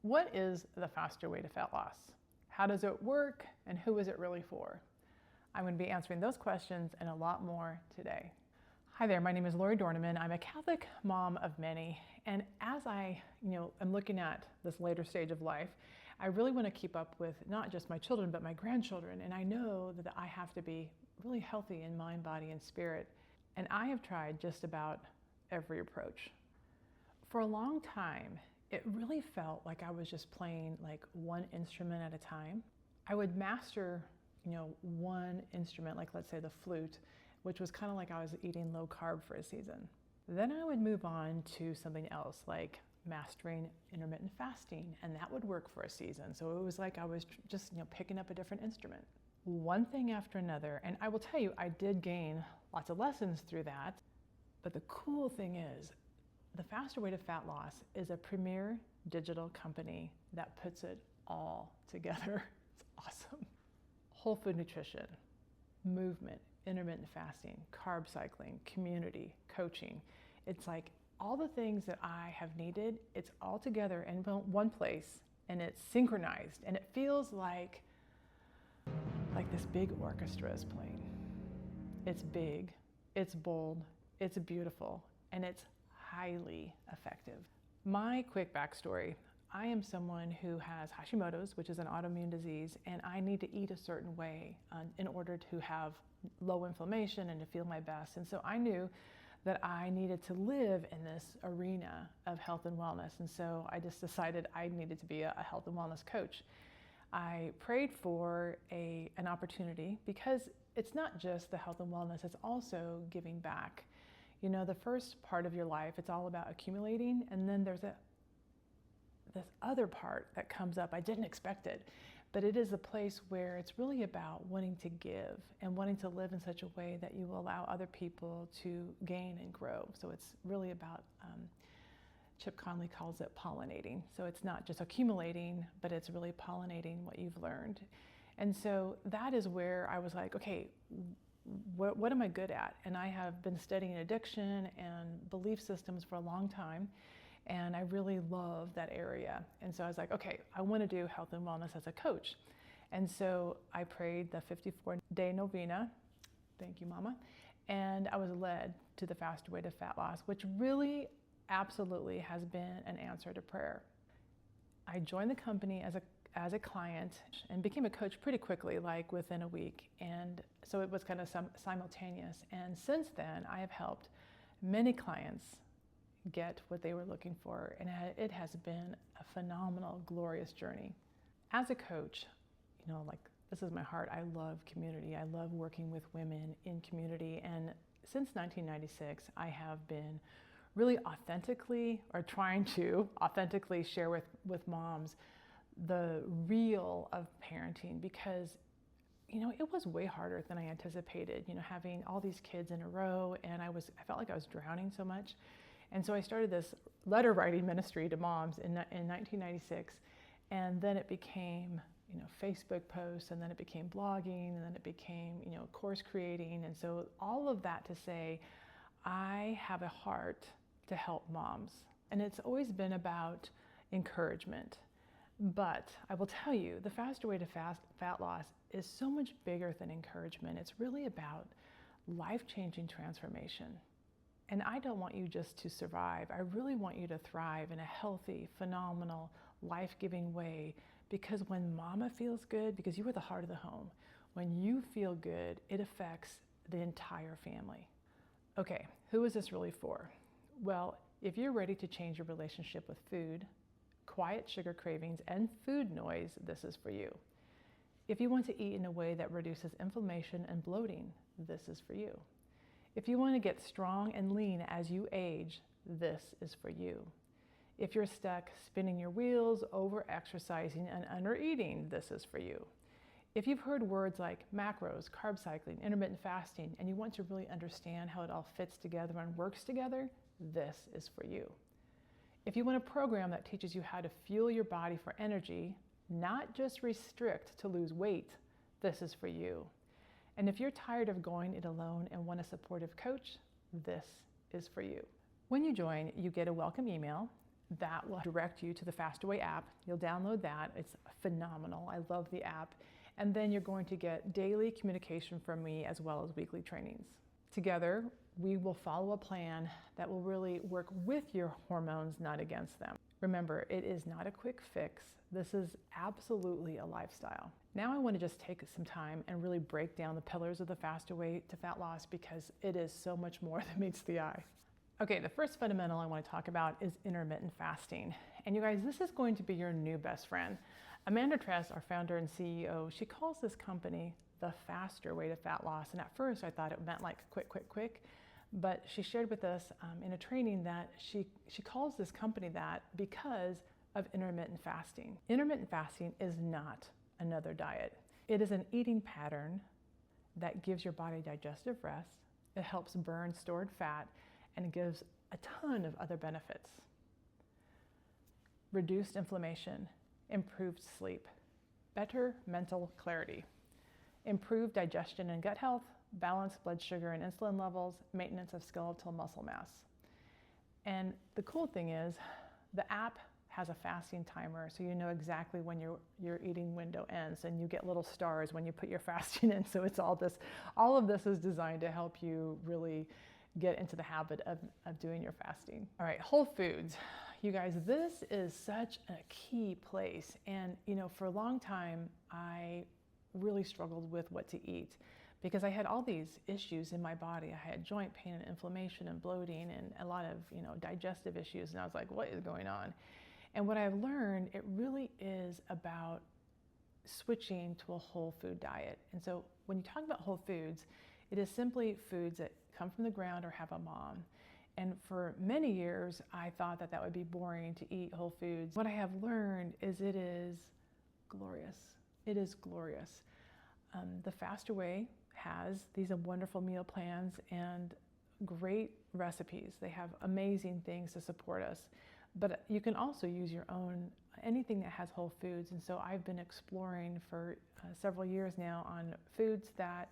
What is the faster way to fat loss? How does it work and who is it really for? I'm going to be answering those questions and a lot more today. Hi there, my name is Lori Dorneman. I'm a Catholic mom of many, and as I, am looking at this later stage of life, I really want to keep up with not just my children but my grandchildren, and I know that I have to be really healthy in mind, body, and spirit. And I have tried just about every approach. For a long time, it really felt like I was just playing like one instrument at a time. I would master, one instrument, like let's say the flute, which was kind of like I was eating low carb for a season. Then I would move on to something else, like mastering intermittent fasting, and that would work for a season. So it was like I was just, picking up a different instrument. One thing after another, and I will tell you, I did gain lots of lessons through that. But the cool thing is, the Faster Way to Fat Loss is a premier digital company that puts it all together. It's awesome. Whole food nutrition, movement, intermittent fasting, carb cycling, community, coaching. It's like all the things that I have needed, it's all together in one place, and it's synchronized, and it feels like this big orchestra is playing. It's big, it's bold, it's beautiful, and it's highly effective. My quick backstory: I am someone who has Hashimoto's, which is an autoimmune disease, and I need to eat a certain way in order to have low inflammation and to feel my best. And so I knew that I needed to live in this arena of health and wellness. And so I just decided I needed to be a health and wellness coach. I prayed for an opportunity because it's not just the health and wellness, it's also giving back. The first part of your life, it's all about accumulating, and then there's this other part that comes up. I didn't expect it, but it is a place where it's really about wanting to give and wanting to live in such a way that you will allow other people to gain and grow. So it's really about, Chip Conley calls it pollinating. So it's not just accumulating, but it's really pollinating what you've learned. And so that is where I was like, okay, what am I good at? And I have been studying addiction and belief systems for a long time, and I really love that area. And so I was like, okay, I want to do health and wellness as a coach. And so I prayed the 54-day novena, thank you, Mama, and I was led to the Faster Way to Fat Loss, which really absolutely has been an answer to prayer. I joined the company as a client and became a coach pretty quickly, like within a week. And so it was kind of simultaneous. And since then, I have helped many clients get what they were looking for. And it has been a phenomenal, glorious journey. As a coach, this is my heart. I love community. I love working with women in community. And since 1996, I have been really trying to authentically share with moms the real of parenting, because it was way harder than I anticipated, having all these kids in a row, and I felt like I was drowning so much. And so I started this letter writing ministry to moms in 1996, and then it became Facebook posts, and then it became blogging, and then it became course creating. And so all of that to say, I have a heart to help moms, and it's always been about encouragement. But I will tell you, the Faster Way to Fat Loss is so much bigger than encouragement. It's really about life-changing transformation. And I don't want you just to survive. I really want you to thrive in a healthy, phenomenal, life-giving way, because when mama feels good, because you are the heart of the home, when you feel good, it affects the entire family. Okay, who is this really for? Well, if you're ready to change your relationship with food, quiet sugar cravings, and food noise, this is for you. If you want to eat in a way that reduces inflammation and bloating, this is for you. If you want to get strong and lean as you age, this is for you. If you're stuck spinning your wheels, over-exercising, and under-eating, this is for you. If you've heard words like macros, carb cycling, intermittent fasting, and you want to really understand how it all fits together and works together, this is for you. If you want a program that teaches you how to fuel your body for energy, not just restrict to lose weight, this is for you. And if you're tired of going it alone and want a supportive coach, this is for you. When you join, you get a welcome email, that will direct you to the Fastaway app. You'll download that. It's phenomenal. I love the app. And then you're going to get daily communication from me as well as weekly trainings. Together, we will follow a plan that will really work with your hormones, not against them. Remember, it is not a quick fix. This is absolutely a lifestyle. Now I want to just take some time and really break down the pillars of the Fastaway to fat loss, because it is so much more than meets the eye. Okay, the first fundamental I want to talk about is intermittent fasting. And you guys, this is going to be your new best friend. Amanda Tress, our founder and CEO, she calls this company the faster way to fat loss. And at first I thought it meant like quick. But she shared with us in a training that she calls this company that because of intermittent fasting. Intermittent fasting is not another diet. It is an eating pattern that gives your body digestive rest. It helps burn stored fat, and it gives a ton of other benefits. Reduced inflammation, improved sleep, better mental clarity, improved digestion and gut health, balanced blood sugar and insulin levels, maintenance of skeletal muscle mass. And the cool thing is, the app has a fasting timer, so you know exactly when your eating window ends, and you get little stars when you put your fasting in. So it's all of this is designed to help you really get into the habit of doing your fasting. All right, Whole Foods. You guys, this is such a key place. And for a long time, I really struggled with what to eat, because I had all these issues in my body. I had joint pain and inflammation and bloating and a lot of digestive issues. And I was like, what is going on? And what I've learned, it really is about switching to a whole food diet. And so when you talk about whole foods, it is simply foods that come from the ground or have a mom. And for many years, I thought that would be boring to eat whole foods. What I have learned is it is glorious. It is glorious. The Fastaway has these wonderful meal plans and great recipes. They have amazing things to support us. But you can also use your own, anything that has whole foods. And so I've been exploring for several years now on foods that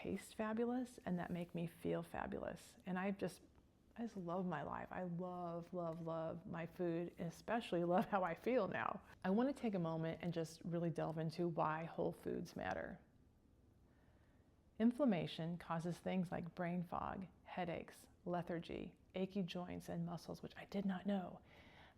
taste fabulous and that make me feel fabulous. And I just love my life. I love my food, and especially love how I feel now. I want to take a moment and just really delve into why whole foods matter. Inflammation causes things like brain fog, headaches, lethargy, achy joints and muscles, which I did not know.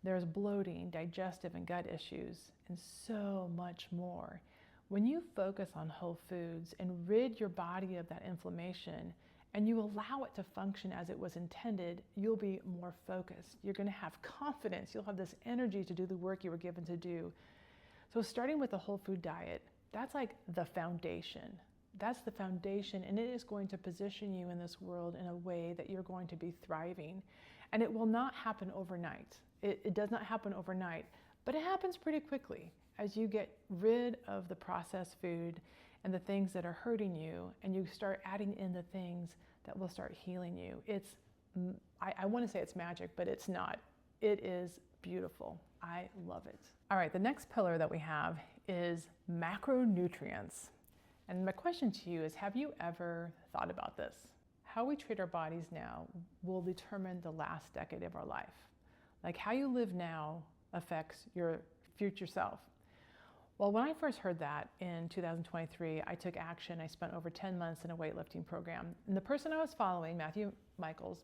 There's bloating, digestive and gut issues, and so much more. When you focus on whole foods and rid your body of that inflammation, and you allow it to function as it was intended, you'll be more focused. You're going to have confidence. You'll have this energy to do the work you were given to do. So starting with a whole food diet, that's like the foundation. That's the foundation, and it is going to position you in this world in a way that you're going to be thriving. And it will not happen overnight. It does not happen overnight, but it happens pretty quickly as you get rid of the processed food and the things that are hurting you, and you start adding in the things that will start healing you. I want to say it's magic, but it's not. It is beautiful. I love it. All right, the next pillar that we have is macronutrients. And my question to you is, have you ever thought about this? How we treat our bodies now will determine the last decade of our life. Like how you live now affects your future self. Well, when I first heard that in 2023, I took action. I spent over 10 months in a weightlifting program. And the person I was following, Michael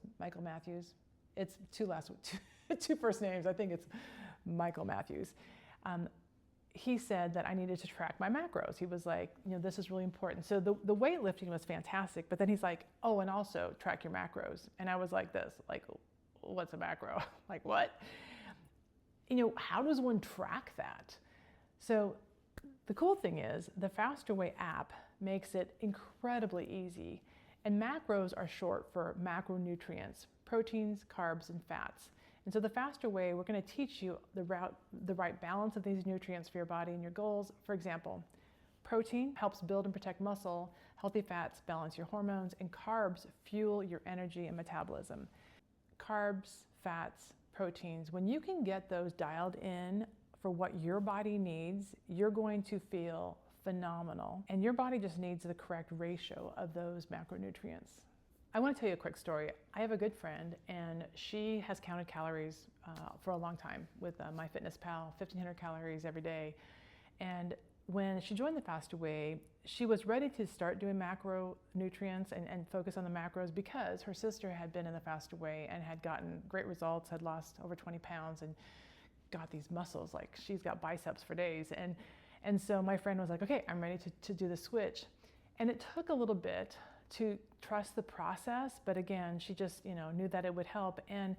Matthews, it's two first names. I think it's Michael Matthews. He said that I needed to track my macros. He was like, this is really important. So the weightlifting was fantastic, but then he's like, oh, and also track your macros. And I was like this, like, what's a macro? Like what? How does one track that? So the cool thing is the Fastaway app makes it incredibly easy. And macros are short for macronutrients, proteins, carbs, and fats. And so the Fastaway, we're going to teach you the right balance of these nutrients for your body and your goals. For example, protein helps build and protect muscle, healthy fats balance your hormones, and carbs fuel your energy and metabolism. Carbs, fats, proteins, when you can get those dialed in for what your body needs, you're going to feel phenomenal. And your body just needs the correct ratio of those macronutrients. I want to tell you a quick story. I have a good friend, and she has counted calories for a long time with MyFitnessPal, 1,500 calories every day. And when she joined the Fast Away, she was ready to start doing macronutrients and focus on the macros because her sister had been in the Fast Away and had gotten great results, had lost over 20 pounds and got these muscles, like she's got biceps for days. And so my friend was like, okay, I'm ready to do the switch. And it took a little bit to trust the process, but again, she just knew that it would help. And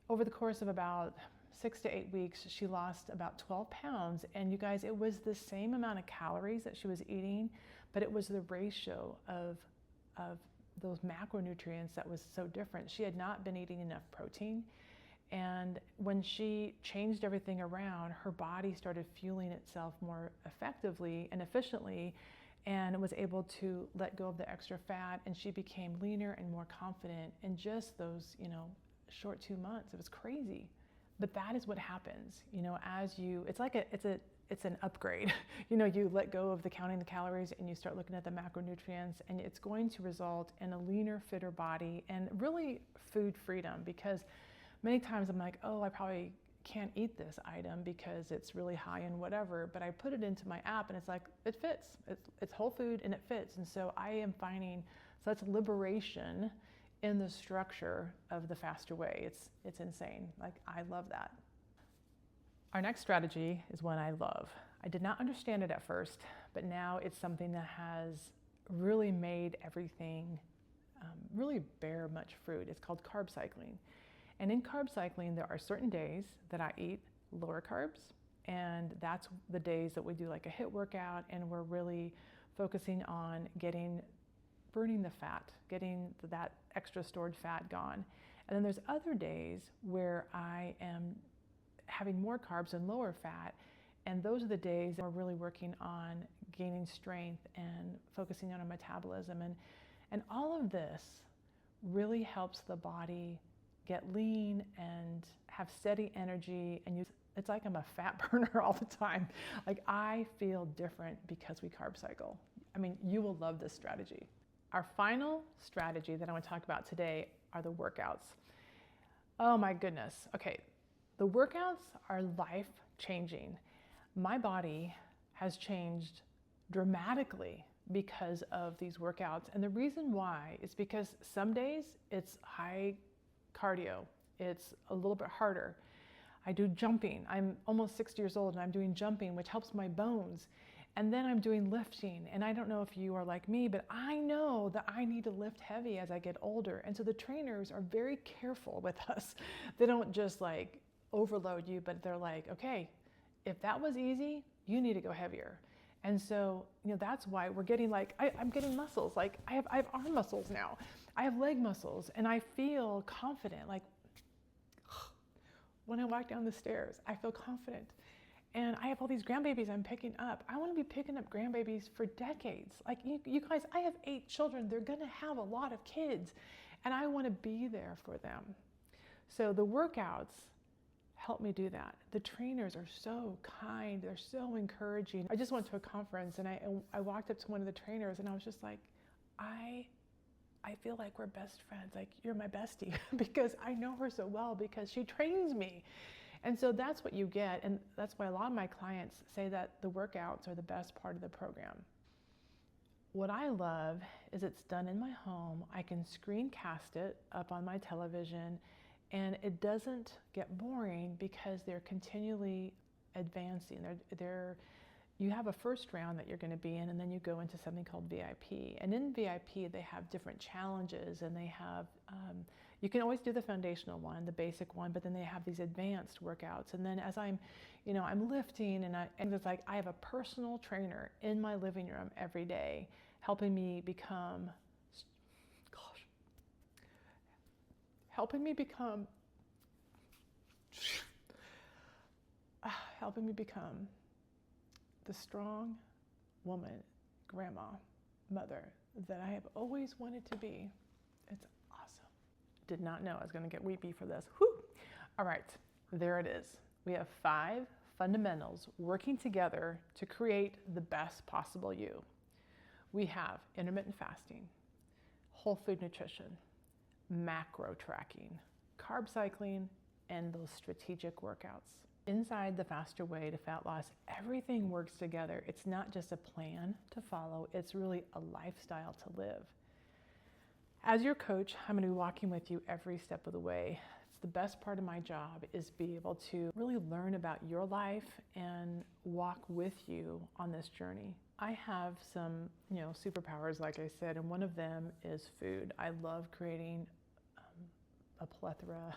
over the course of about 6 to 8 weeks, she lost about 12 pounds. And you guys, it was the same amount of calories that she was eating, but it was the ratio of those macronutrients that was so different. She had not been eating enough protein. And when she changed everything around, her body started fueling itself more effectively and efficiently, and was able to let go of the extra fat, and she became leaner and more confident in just those, short 2 months. It was crazy. But that is what happens, as it's an upgrade. You let go of the counting the calories and you start looking at the macronutrients, and it's going to result in a leaner, fitter body and really food freedom. Because many times I'm like, oh, I probably can't eat this item because it's really high in whatever, but I put it into my app and it's like, it fits. It's whole food and it fits. And so I am finding such liberation in the structure of the Fast Away. It's insane. Like, I love that. Our next strategy is one I love. I did not understand it at first, but now it's something that has really made everything really bear much fruit. It's called carb cycling. And in carb cycling, there are certain days that I eat lower carbs, and that's the days that we do like a HIIT workout, and we're really focusing on burning the fat, getting that extra stored fat gone. And then there's other days where I am having more carbs and lower fat, and those are the days that we're really working on gaining strength and focusing on our metabolism. And all of this really helps the body get lean and have steady energy, and it's like I'm a fat burner all the time. Like, I feel different because we carb cycle. I mean, you will love this strategy. Our final strategy that I want to talk about today are the workouts. Oh my goodness. Okay, the workouts are life-changing. My body has changed dramatically because of these workouts, and the reason why is because some days it's high cardio. It's a little bit harder. I do jumping. I'm almost 60 years old and I'm doing jumping, which helps my bones. And then I'm doing lifting. And I don't know if you are like me, but I know that I need to lift heavy as I get older. And so the trainers are very careful with us. They don't just like overload you, but they're like, okay, if that was easy, you need to go heavier. And so, that's why we're getting I'm getting muscles. Like I have arm muscles now. I have leg muscles, and I feel confident. Like when I walk down the stairs, I feel confident. And I have all these grandbabies I'm picking up. I want to be picking up grandbabies for decades. Like you guys, I have 8 children. They're going to have a lot of kids, and I want to be there for them. So the workouts help me do that. The trainers are so kind. They're so encouraging. I just went to a conference, and I walked up to one of the trainers, and I was just like, I feel like we're best friends. Like, you're my bestie because I know her so well because she trains me. And so that's what you get. And that's why a lot of my clients say that the workouts are the best part of the program. What I love is it's done in my home. I can screencast it up on my television, and it doesn't get boring because they're continually advancing. You have a first round that you're going to be in, and then you go into something called VIP. And in VIP, they have different challenges, and they have, you can always do the foundational one, the basic one, but then they have these advanced workouts. And then as I'm lifting, and it's like I have a personal trainer in my living room every day, helping me become the strong woman, grandma, mother that I have always wanted to be. It's awesome. Did not know I was going to get weepy for this. Whew. All right, there it is. We have 5 fundamentals working together to create the best possible you. We have intermittent fasting, whole food nutrition, macro tracking, carb cycling, and those strategic workouts. Inside the Faster Way to Fat Loss, everything works together. It's not just a plan to follow, it's really a lifestyle to live. As your coach, I'm going to be walking with you every step of the way. It's the best part of my job, is be able to really learn about your life and walk with you on this journey. I have some, superpowers, like I said, and one of them is food. I love creating a plethora,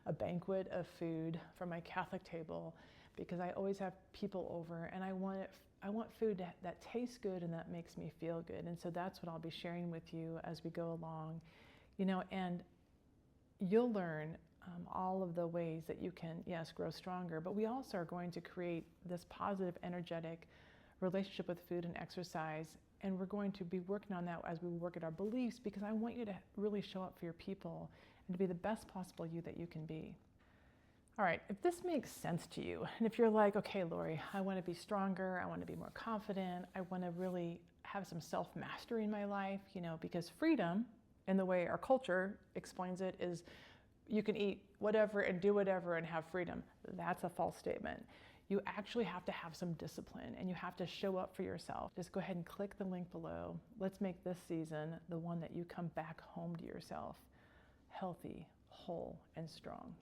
a banquet of food from my Catholic table, because I always have people over, and I want food that tastes good and that makes me feel good. And so that's what I'll be sharing with you as we go along, and you'll learn all of the ways that you can, yes, grow stronger, but we also are going to create this positive, energetic relationship with food and exercise. And we're going to be working on that as we work at our beliefs, because I want you to really show up for your people and to be the best possible you that you can be. All right, if this makes sense to you, and if you're like, okay, Lori, I want to be stronger, I want to be more confident, I want to really have some self-mastery in my life, because freedom, in the way our culture explains it, is you can eat whatever and do whatever and have freedom. That's a false statement. You actually have to have some discipline, and you have to show up for yourself. Just go ahead and click the link below. Let's make this season the one that you come back home to yourself, healthy, whole, and strong.